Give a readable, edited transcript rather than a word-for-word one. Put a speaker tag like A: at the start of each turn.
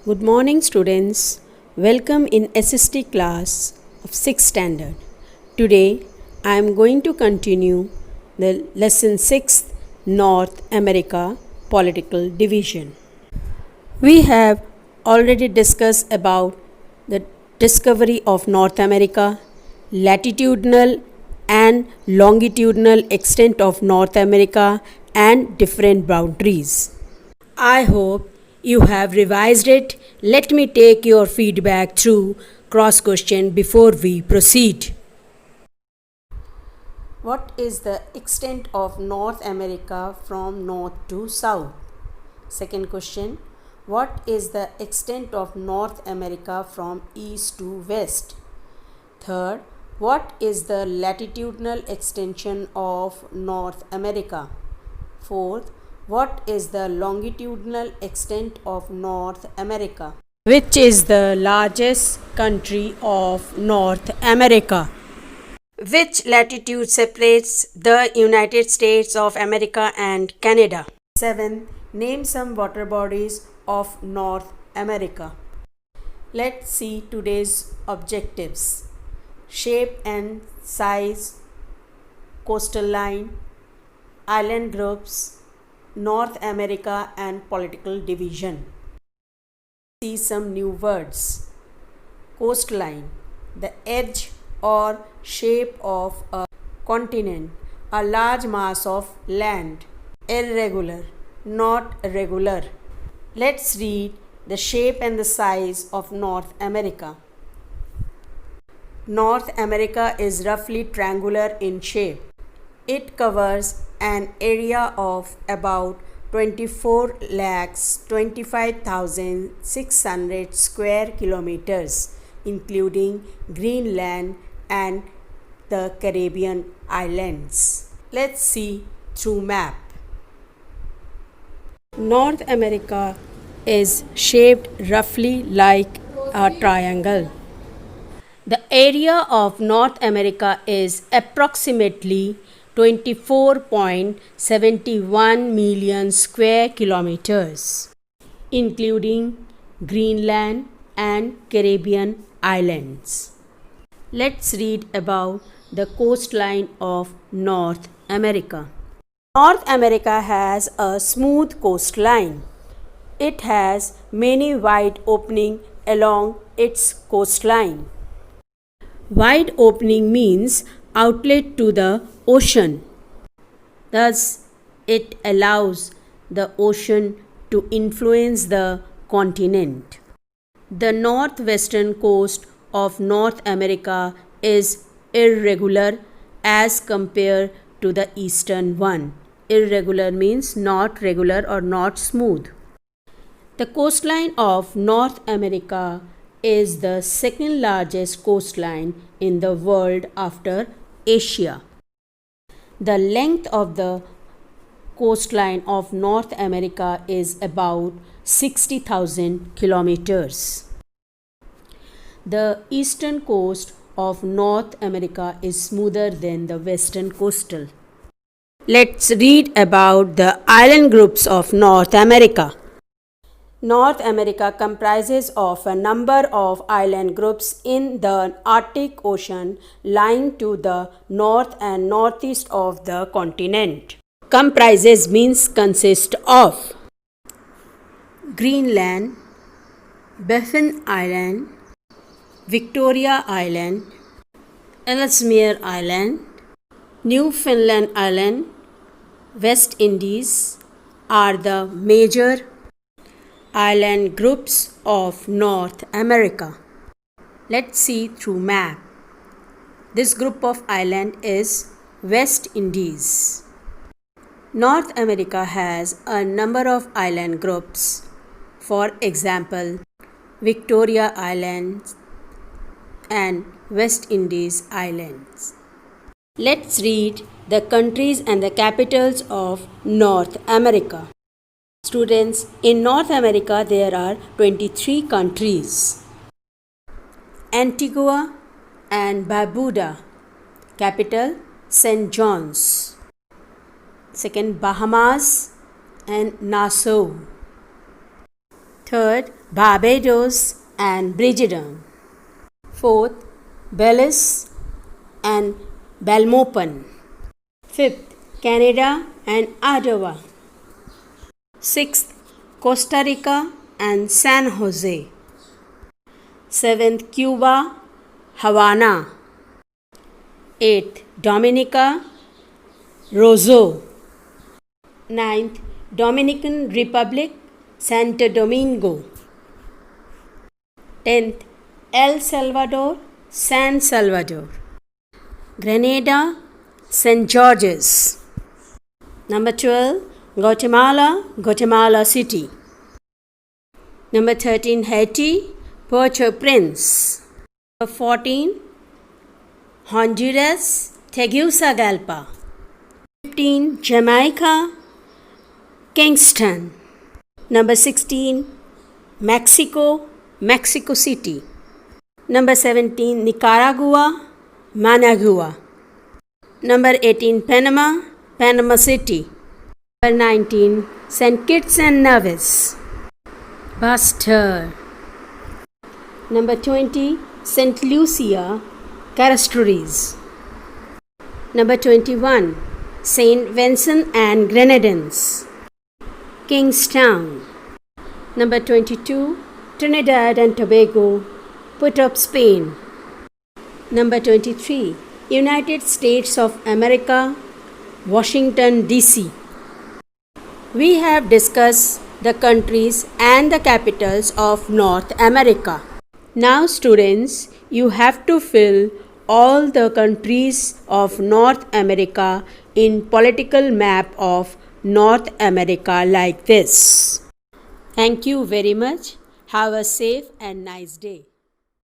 A: Good morning, students. Welcome in SST class of 6th standard. Today, I am going to continue the lesson 6 North America Political Division. We have already discussed about the discovery of North America, latitudinal and longitudinal extent of North America and different boundaries. I hope you have revised it. Let me take your feedback through cross question before we proceed. What is the extent of North America from north to south? Second question. What is the extent of North America from east to west? Third. What is the latitudinal extension of North America? Fourth. What is the longitudinal extent of North America? Which is the largest country of North America? Which latitude separates the United States of America and Canada? 7. Name some water bodies of North America. Let's see today's objectives. Shape and size, coastal line, island groups, North America and political division. See some new words. Coastline, the edge or shape of a continent, a large mass of land. Irregular, not regular. Let's read the shape and the size of North America. North America is roughly triangular in shape. It covers an area of about 24,25,600 square kilometers, including Greenland and the Caribbean islands. Let's see through map. North America is shaped roughly like a triangle. The area of North America is approximately 24.71 million square kilometers, including Greenland and Caribbean islands. Let's read about the coastline of North America. North America has a smooth coastline. It has many wide openings along its coastline. Wide opening means outlet to the ocean. Thus, it allows the ocean to influence the continent. The northwestern coast of North America is irregular as compared to the eastern one. Irregular means not regular or not smooth. The coastline of North America is the second largest coastline in the world after Asia. The length of the coastline of North America is about 60,000 kilometers. The eastern coast of North America is smoother than the western coastal. Let's read about the island groups of North America. North America comprises of a number of island groups in the Arctic Ocean lying to the north and northeast of the continent. Comprises means consist of Greenland, Baffin Island, Victoria Island, Ellesmere Island, Newfoundland Island, West Indies are the major island groups of North America. Let's see through map. This group of island is West Indies. North America has a number of island groups. For example, Victoria Island and West Indies Islands. Let's read the countries and the capitals of North America. Students, in North America there are 23 countries. Antigua and Barbuda, capital St. John's. Second, Bahamas and Nassau. Third, Barbados and Brigida. Fourth, Belize and Belmopan. Fifth, Canada and Ottawa. Sixth, Costa Rica and San Jose. Seventh, Cuba, Havana. Eighth, Dominica, Roseau. Ninth, Dominican Republic, Santo Domingo. 10th, El Salvador, San Salvador. Grenada, St. George's. Number 12, Guatemala, Guatemala City. Number 13, Haiti, Port-au-Prince. Number 14, Honduras, Tegucigalpa. 15, Jamaica, Kingston. Number 16, Mexico, Mexico City. Number 17, Nicaragua, Managua. Number 18, Panama, Panama City. Number 19, St. Kitts and Nevis, Buster. Number 20, St. Lucia, Castries. Number 21, St. Vincent and Grenadines, Kingstown. Number 22, Trinidad and Tobago, Port-au-Prince, Spain. Number 23, United States of America, Washington, D.C. We have discussed the countries and the capitals of North America. Now students, you have to fill all the countries of North America in political map of North America like this. Thank you very much. Have a safe and nice day.